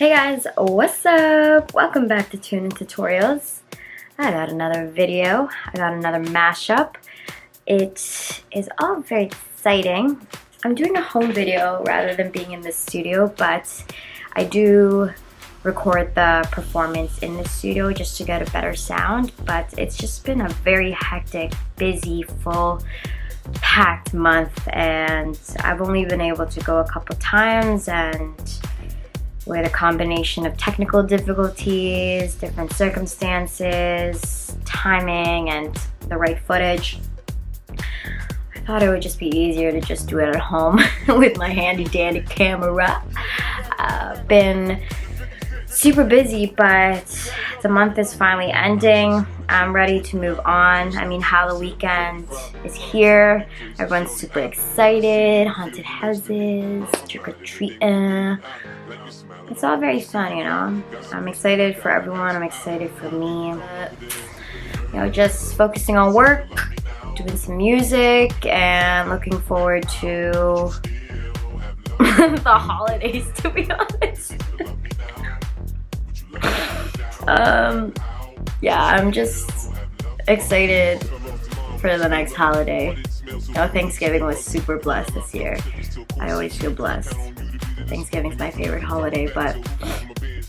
Hey guys, what's up? Welcome back to Tune In Tutorials. I got another video. I got another mashup. It is all very exciting. I'm doing a home video rather than being in the studio, but I do record the performance in the studio just to get a better sound. But it's just been a very hectic, busy, full, packed month, and I've only been able to go a couple times, and with a combination of technical difficulties, different circumstances, timing, and the right footage, I thought it would just be easier to just do it at home with my handy dandy camera. Been super busy, but the month is finally ending. I'm ready to move on. I mean, Halloween weekend is here. Everyone's super excited. Haunted houses, trick-or-treating. It's all very fun, you know. I'm excited for everyone. I'm excited for me. You know, just focusing on work, doing some music, and looking forward to the holidays, to be honest. Yeah, I'm just excited for the next holiday. You know, Thanksgiving was super blessed this year. I always feel blessed. Thanksgiving's my favorite holiday, but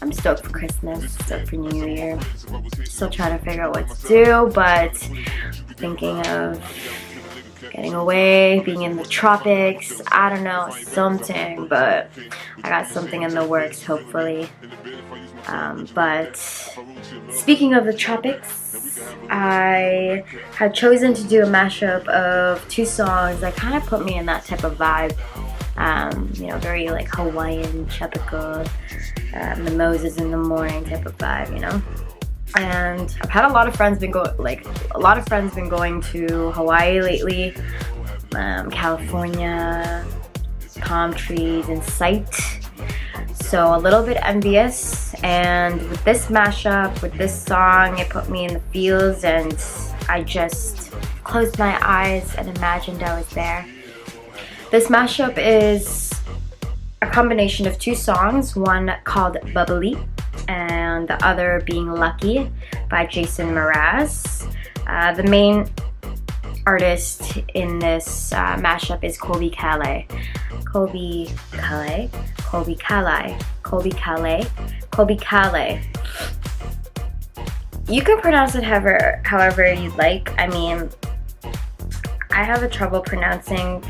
I'm stoked for Christmas, stoked for New Year. Still trying to figure out what to do, but thinking of getting away, being in the tropics, I don't know, something, but I got something in the works, hopefully. But speaking of the tropics, I had chosen to do a mashup of two songs that kind of put me in that type of vibe. You know, very like Hawaiian, tropical, mimosas in the morning type of vibe, you know. And I've had a lot of friends been going to Hawaii lately, California, palm trees in sight. So a little bit envious, and with this mashup, with this song, it put me in the feels, and I just closed my eyes and imagined I was there. This mashup is a combination of two songs, one called Bubbly and the other being Lucky by Mraz. The main artist in this mashup is Colbie Caillat. Colbie Caillat. You can pronounce it however you like. I mean, I have trouble pronouncing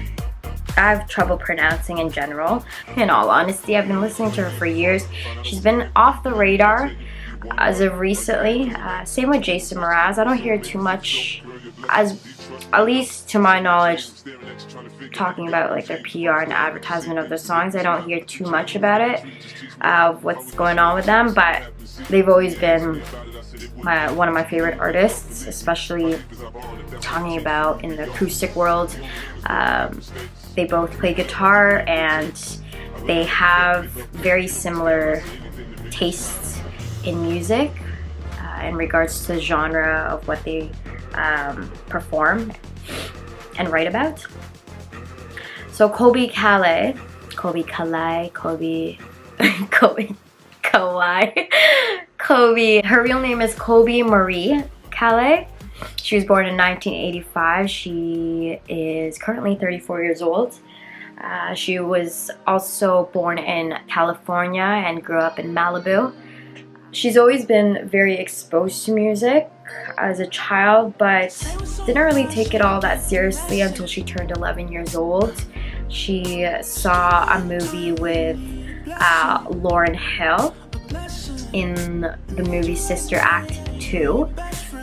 in general. In all honesty, I've been listening to her for years. She's been off the radar as of recently. Same with Mraz. I don't hear too much, at least to my knowledge, talking about like their PR and advertisement of their songs. I don't hear too much about it, what's going on with them, but they've always been one of my favorite artists, especially talking about in the acoustic world. They both play guitar, and they have very similar tastes in music in regards to the genre of what they perform and write about. So Colbie Caillat, her real name is Colbie Marie Caillat. She was born in 1985. She is currently 34 years old. She was also born in California and grew up in Malibu. She's always been very exposed to music as a child, but didn't really take it all that seriously until she turned 11 years old. She saw a movie with Lauryn Hill in the movie Sister Act 2.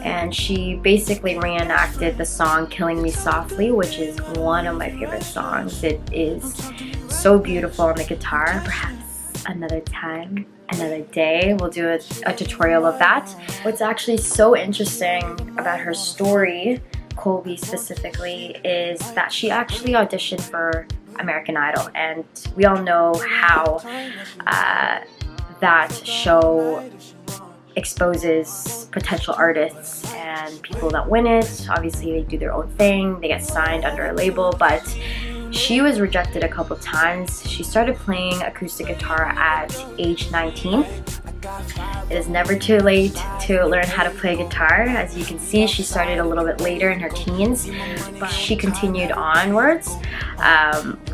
And she basically reenacted the song Killing Me Softly, which is one of my favorite songs. It is so beautiful on the guitar. Perhaps another time, another day, we'll do a tutorial of that. What's actually so interesting about her story, Colbie specifically, is that she actually auditioned for American Idol. And we all know how that show exposes potential artists and people that win it. Obviously they do their own thing, they get signed under a label, but She was rejected a couple times. She started playing acoustic guitar at age 19. It is never too late to learn how to play guitar. As you can see, she started a little bit later in her teens, but she continued onwards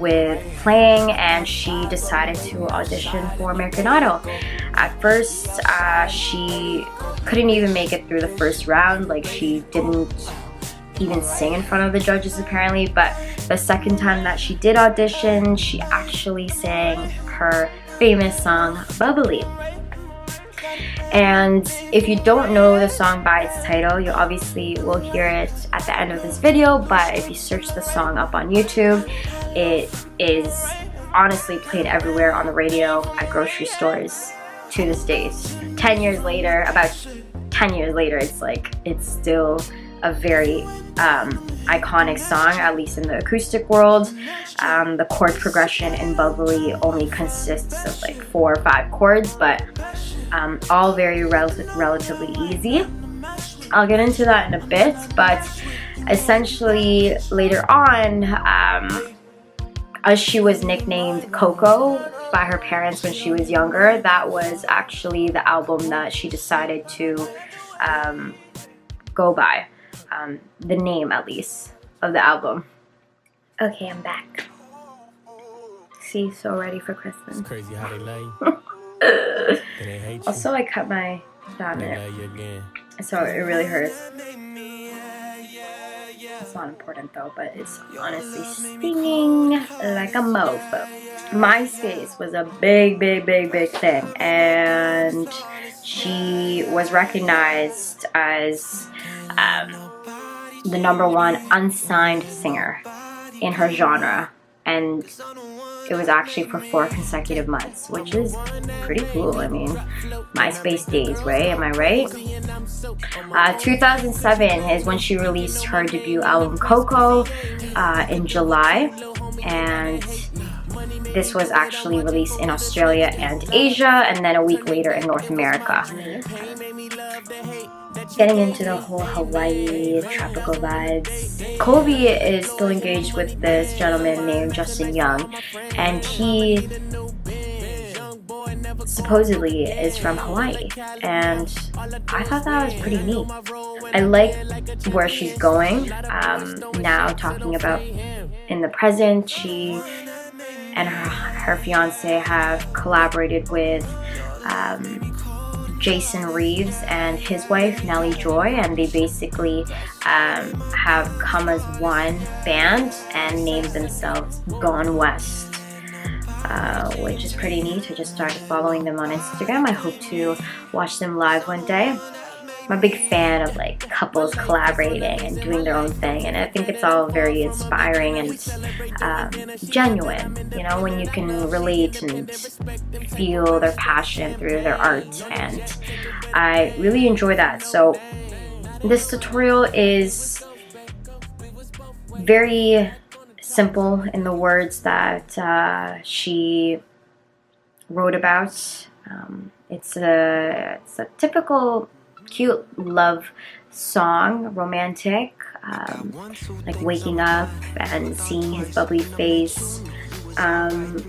with playing, and she decided to audition for American Idol. At first, she couldn't even make it through the first round. Like, she didn't even sing in front of the judges apparently, but the second time that she did audition, she actually sang her famous song Bubbly. And if you don't know the song by its title, you obviously will hear it at the end of this video, but if you search the song up on YouTube, it is honestly played everywhere on the radio, at grocery stores to this day. 10 years later, about 10 years later, it's still a very iconic song, at least in the acoustic world. The chord progression in Bubbly only consists of like 4 or 5 chords, but all very relatively easy. I'll get into that in a bit, but essentially later on, as she was nicknamed Coco by her parents when she was younger, that was actually the album that she decided to go by. The name, at least, of the album. Okay, I'm back. See, so ready for Christmas. It's crazy how they love you. Also, I cut my down there, so it really hurts. It's not important though, but it's honestly stinging like a mofo. MySpace was a big thing, and she was recognized as the #1 unsigned singer in her genre, and it was actually for 4 consecutive months, which is pretty cool. I mean, MySpace days, right? Am I right? 2007 is when she released her debut album Coco in July, and this was actually released in Australia and Asia, and then a week later in North America. Getting into the whole Hawaii tropical vibes, Colbie is still engaged with this gentleman named Justin Young, and he supposedly is from Hawaii, and I thought that was pretty neat. I like where she's going now, talking about in the present. She and her fiance have collaborated with Jason Reeves and his wife Nellie Joy, and they basically have come as one band and named themselves Gone West, which is pretty neat. I just started following them on Instagram. I hope to watch them live one day. I'm a big fan of like couples collaborating and doing their own thing, and I think it's all very inspiring and genuine, you know, when you can relate and feel their passion through their art, and I really enjoy that. So this tutorial is very simple in the words that she wrote about. It's a typical cute love song, romantic, like waking up and seeing his bubbly face, and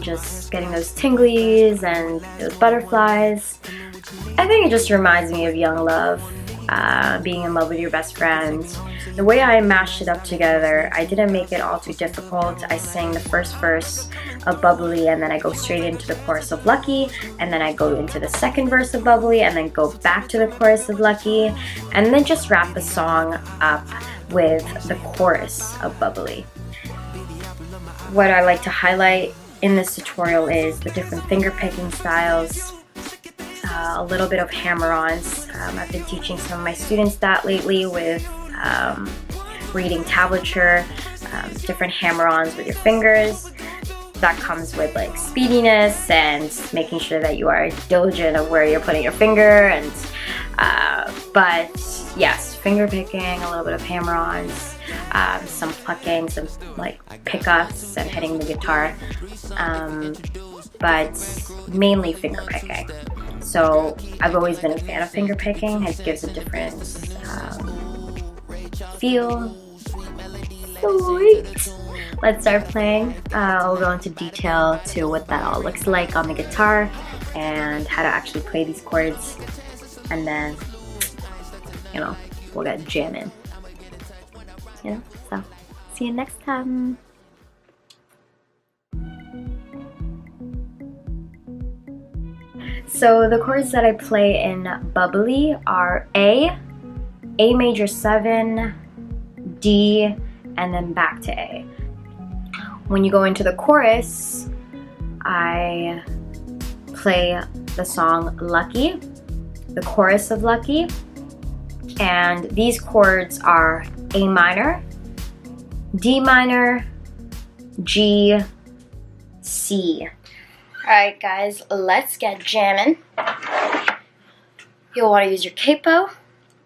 just getting those tinglies and those butterflies. I think it just reminds me of young love, being in love with your best friend. The way I mashed it up together, I didn't make it all too difficult. I sang the first verse of Bubbly, and then I go straight into the chorus of Lucky, and then I go into the second verse of Bubbly, and then go back to the chorus of Lucky, and then just wrap the song up with the chorus of Bubbly. What I like to highlight in this tutorial is the different finger picking styles, a little bit of hammer-ons. I've been teaching some of my students that lately with reading tablature, different hammer-ons with your fingers. That comes with like speediness and making sure that you are diligent of where you're putting your finger, and but yes, finger picking, a little bit of hammer-ons, some plucking, some like pickups and hitting the guitar, but mainly finger picking. So I've always been a fan of finger picking. It gives a different feel. Sweet. let's start playing. I'll go into detail to what that all looks like on the guitar and how to actually play these chords, and then, you know, we'll get jamming. You know, so see you next time. So the chords that I play in Bubbly are A major 7, D, and then back to A. When you go into the chorus, I play the song Lucky, the chorus of Lucky, and these chords are A minor, D minor, G, C. Alright guys, let's get jamming. You'll want to use your CAPO.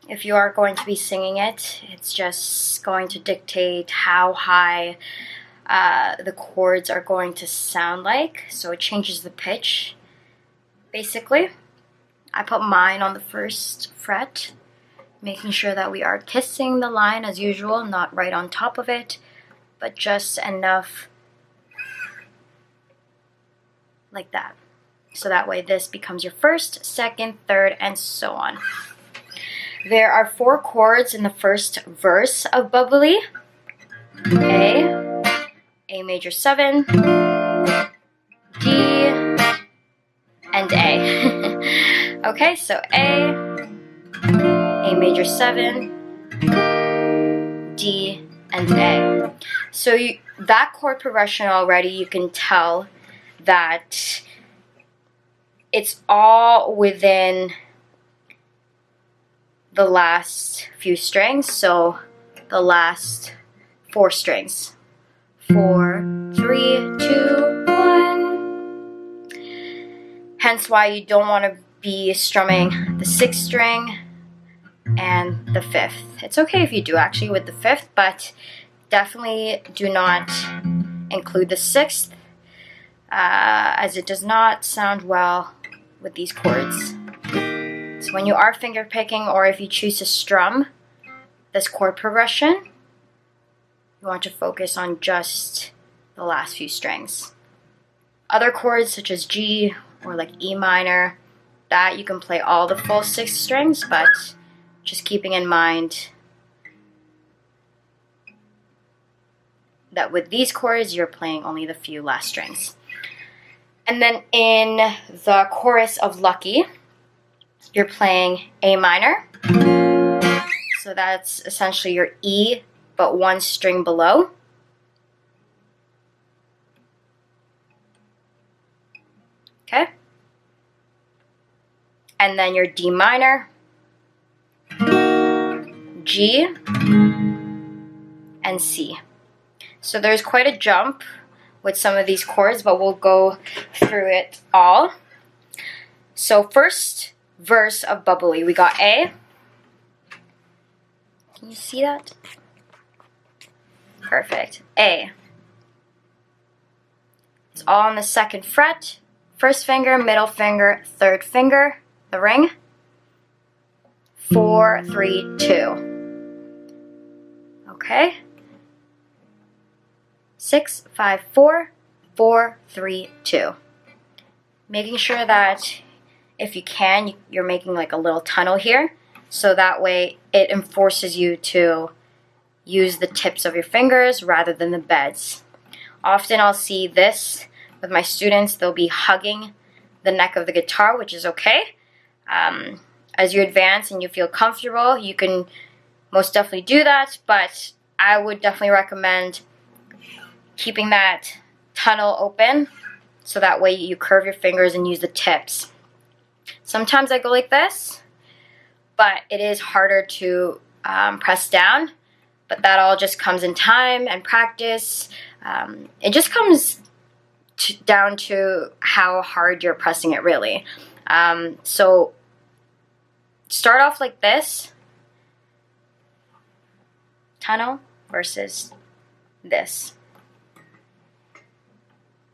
If you are going to be singing it, it's just going to dictate how high the chords are going to sound like, so it changes the pitch, basically. I put mine on the first fret, making sure that we are kissing the line as usual, not right on top of it, but just enough like that. So that way this becomes your first, second, third, and so on. There are 4 chords in the first verse of Bubbly. A major 7, D, and A. Okay, so A major 7, D, and A. So that chord progression already, you can tell that it's all within the last few strings, so the last 4 strings. 4, 3, 2, 1. Hence why you don't want to be strumming the 6th string and the 5th. It's okay if you do actually with the 5th, but definitely do not include the 6th, as it does not sound well with these chords. So when you are finger picking, or if you choose to strum this chord progression, you want to focus on just the last few strings. Other chords such as G or like E minor, that you can play all the full 6 strings, but just keeping in mind that with these chords you're playing only the few last strings. And then in the chorus of Lucky, you're playing A minor. So that's essentially your E, but 1 string below. Okay? And then your D minor, G, and C. So there's quite a jump with some of these chords, but we'll go through it all. So first verse of Bubbly, we got A. Can you see that? Perfect. A. It's all on the 2nd fret. 1st finger, middle finger, 3rd finger, the ring. 4, 3, 2. Okay. 6, 5, 4, 4, 3, 2. Making sure that if you can, you're making like a little tunnel here, so that way it enforces you to use the tips of your fingers rather than the beds. Often I'll see this with my students. They'll be hugging the neck of the guitar, which is okay. As you advance and you feel comfortable, you can most definitely do that, but I would definitely recommend keeping that tunnel open so that way you curve your fingers and use the tips. Sometimes I go like this, but it is harder to press down, but that all just comes in time and practice. It just comes down to how hard you're pressing it, really. So start off like this, tunnel versus this.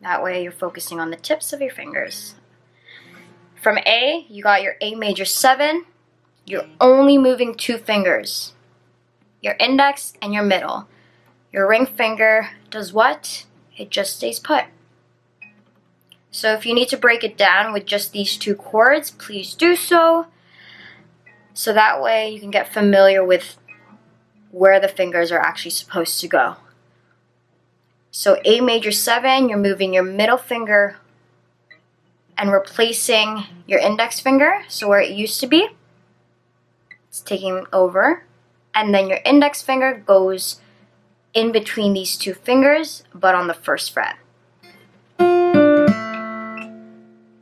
That way you're focusing on the tips of your fingers. From A, you got your A major 7. You're only moving 2 fingers, your index and your middle. your ring finger does what? It just stays put. So if you need to break it down with just these two chords, please do so. So that way you can get familiar with where the fingers are actually supposed to go. So A major 7, you're moving your middle finger and replacing your index finger. So where it used to be, it's taking over. And then your index finger goes in between these two fingers, but on the 1st fret.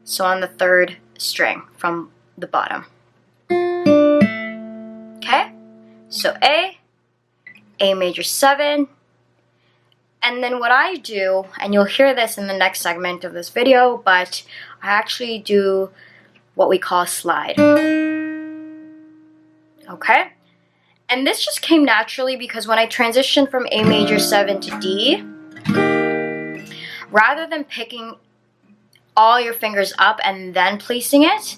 So on the 3rd string from the bottom. Okay? So A major 7, and then what I do, and you'll hear this in the next segment of this video, but I actually do what we call a slide. Okay? And this just came naturally because when I transitioned from A major 7 to D, rather than picking all your fingers up and then placing it,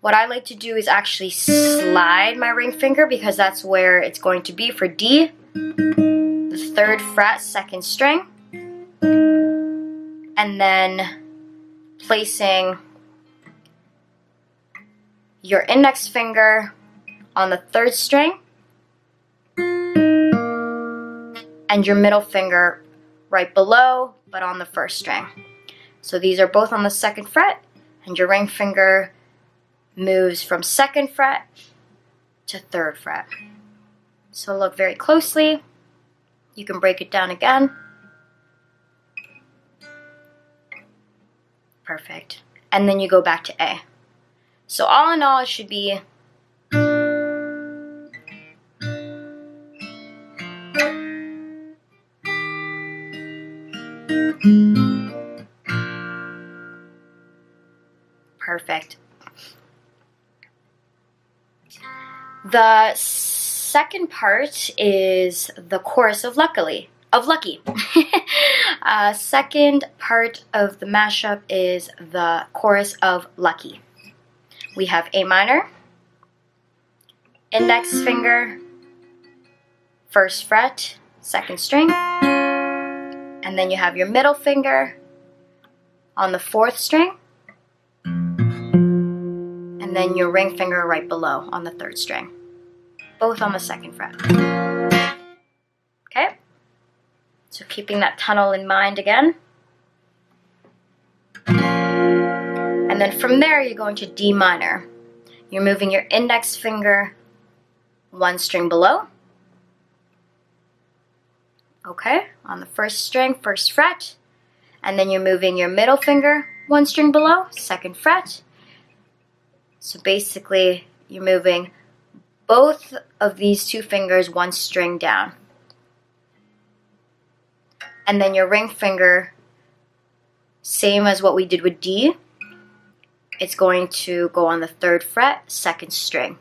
what I like to do is actually slide my ring finger, because that's where it's going to be for D, the 3rd fret, 2nd string, and then placing your index finger on the 3rd string and your middle finger right below, but on the 1st string. So these are both on the 2nd fret, and your ring finger moves from 2nd fret to 3rd fret. So look very closely. You can break it down again. Perfect. And then you go back to A. So all in all, it should be perfect. The second part is the chorus of Lucky. Second part of the mashup is the chorus of Lucky. We have A minor, index finger, 1st fret, 2nd string, and then you have your middle finger on the 4th string, and then your ring finger right below on the 3rd string, both on the 2nd fret. Okay? So keeping that tunnel in mind again. And then from there, you're going to D minor. You're moving your index finger 1 string below. Okay, on the 1st string, 1st fret. And then you're moving your middle finger 1 string below, 2nd fret. So basically, you're moving both of these two fingers 1 string down. And then your ring finger, same as what we did with D, it's going to go on the 3rd fret, 2nd string.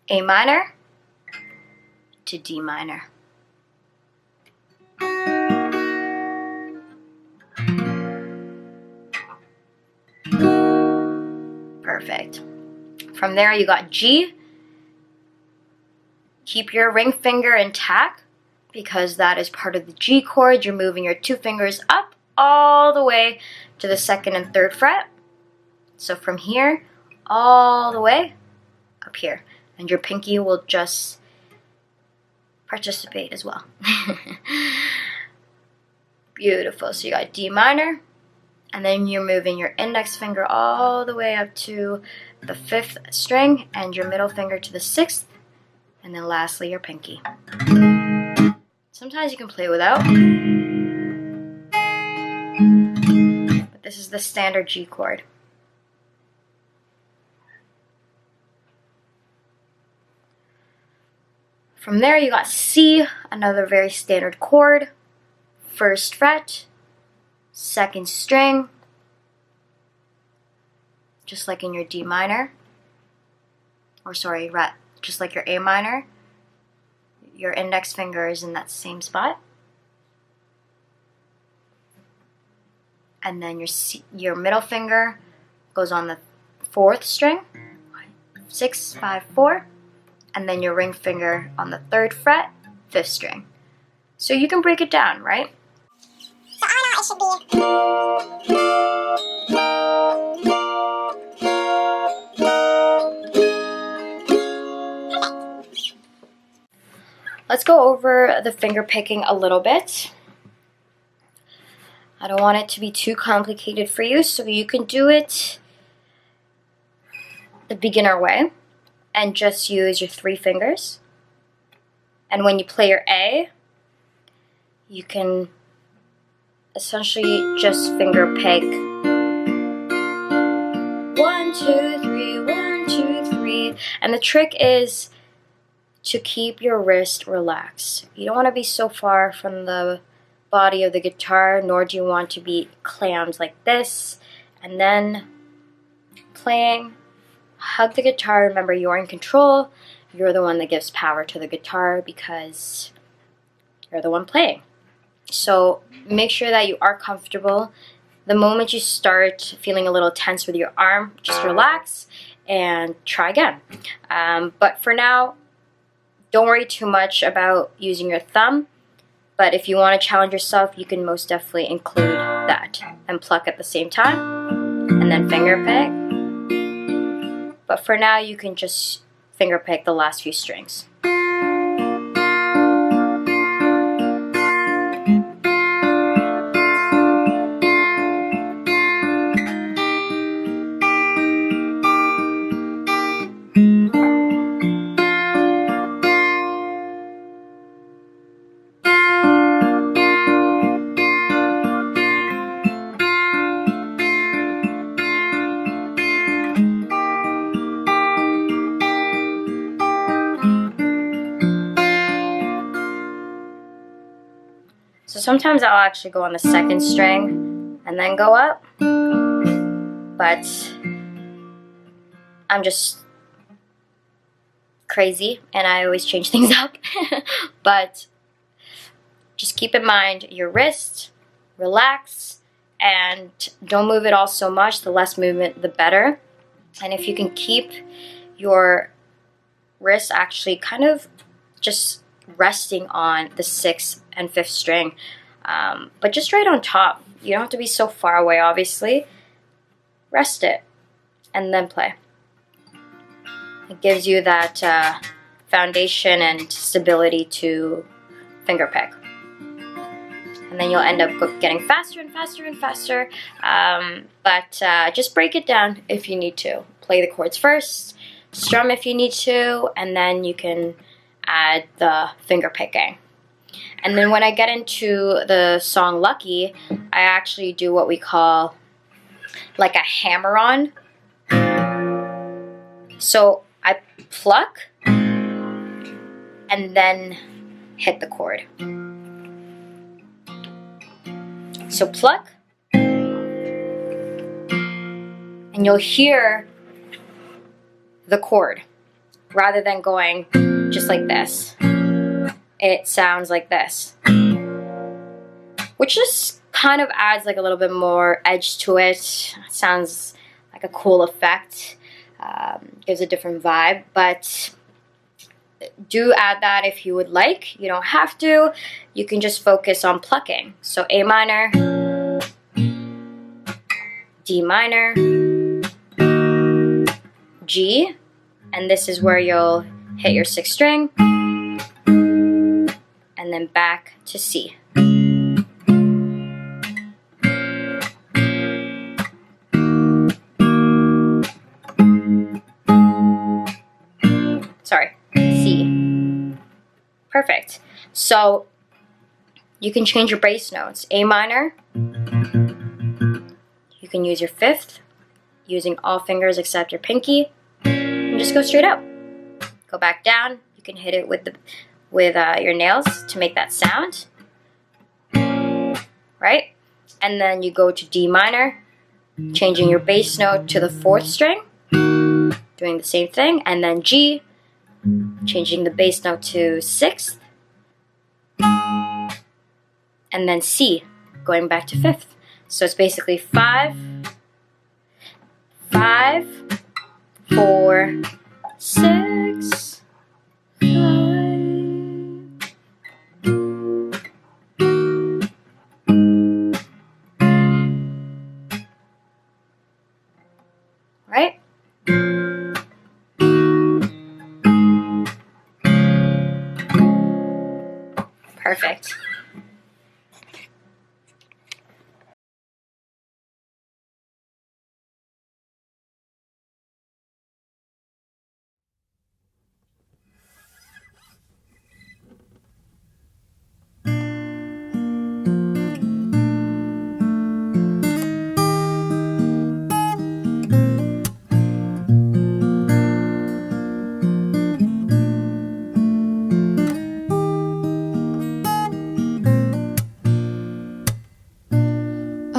A minor to D minor. Perfect. From there you got G. Keep your ring finger intact because that is part of the G chord. You're moving your 2 fingers up all the way to the 2nd and 3rd fret. So from here all the way up here. And your pinky will just participate as well. Beautiful. So you got D minor, and then you're moving your index finger all the way up to the 5th string and your middle finger to the 6th, and then lastly your pinky. Sometimes you can play without, but this is the standard G chord. From there you got C, another very standard chord, 1st fret, 2nd string, just like in your D minor, or sorry, just like your A minor, your index finger is in that same spot, and then your middle finger goes on the 4th string, 6, 5, 4, and then your ring finger on the 3rd fret, 5th string. So you can break it down, right? So all in all, it should be. Let's go over the finger picking a little bit. I don't want it to be too complicated for you, so you can do it the beginner way and just use your 3 fingers. And when you play your A, you can essentially just finger pick 1, 2, 3, 1, 2, 3. And the trick is to keep your wrist relaxed. You don't want to be so far from the body of the guitar, nor do you want to be clammed like this. And then playing, hug the guitar. Remember, you're in control. You're the one that gives power to the guitar because you're the one playing. So make sure that you are comfortable. The moment you start feeling a little tense with your arm, just relax and try again. But for now, don't worry too much about using your thumb. But if you want to challenge yourself, you can most definitely include that and pluck at the same time and then finger pick. But for now, you can just finger pick the last few strings. So sometimes I'll actually go on the 2nd string and then go up, but I'm just crazy and I always change things up. But just keep in mind your wrist, relax, and don't move it all so much. The less movement, the better. And if you can keep your wrist actually kind of just resting on the 6th and 5th string, but just right on top. You don't have to be so far away, obviously. Rest it and then play. It gives you that foundation and stability to finger pick. And then you'll end up getting faster and faster and faster. But just break it down if you need to. Play the chords first, strum if you need to, and then you can add the finger picking. And then when I get into the song Lucky, I actually do what we call like a hammer-on. So I pluck and then hit the chord. So pluck, and you'll hear the chord rather than going just like this. It sounds like this, which just kind of adds like a little bit more edge to it. It sounds like a cool effect, gives a different vibe, but do add that if you would like. You don't have to. You can just focus on plucking. So A minor, D minor, G, and this is where you'll hit your 6th string, and then back to C. Sorry, C. Perfect. So you can change your bass notes. A minor, you can use your 5th, using all fingers except your pinky, and just go straight up. Go back down. You can hit it with your nails to make that sound, right? And then you go to D minor, changing your bass note to the 4th string, doing the same thing, and then G, changing the bass note to 6th, and then C, going back to 5th. So it's basically 5, 5, 4, 6, 5. Right? Perfect.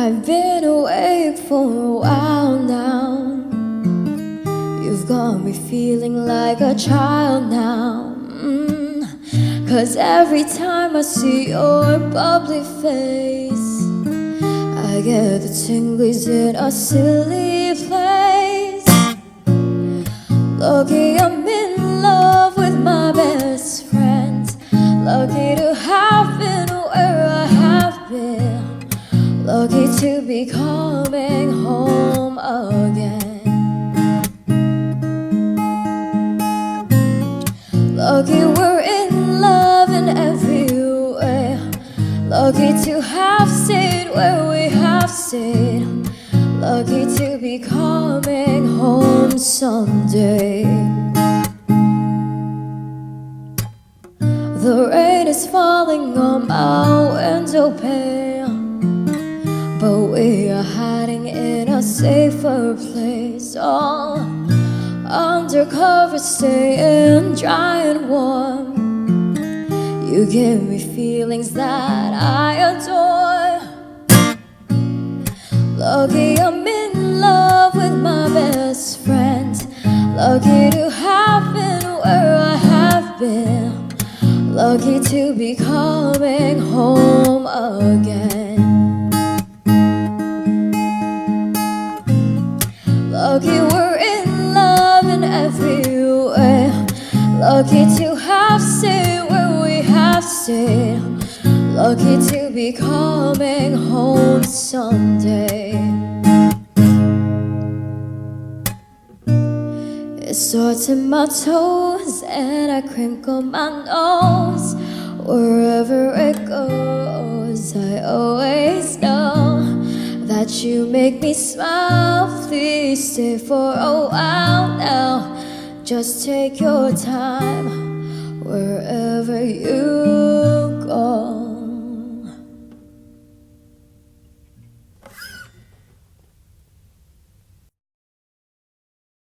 I've been awake for a while now. You've got me feeling like a child now. 'Cause every time I see your bubbly face, I get the tinglies in a silly place. Lucky I'm in love with my best friend. Lucky to have been where I have been. Lucky to be coming home again. Lucky we're in love in every way. Lucky to have stayed where we have stayed. Lucky to be coming home someday. The rain is falling on my window pane, but we are hiding in a safer place. All undercover, staying dry and warm. You give me feelings that I adore. Lucky I'm in love with my best friend. Lucky to have been where I have been. Lucky to be coming home again. Lucky we're in love in every way. Lucky to have stayed where we have stayed. Lucky to be coming home someday. It starts in my toes and I crinkle my nose. Wherever it goes, I always know that you make me smile. Please stay for a while now. Just take your time wherever you go.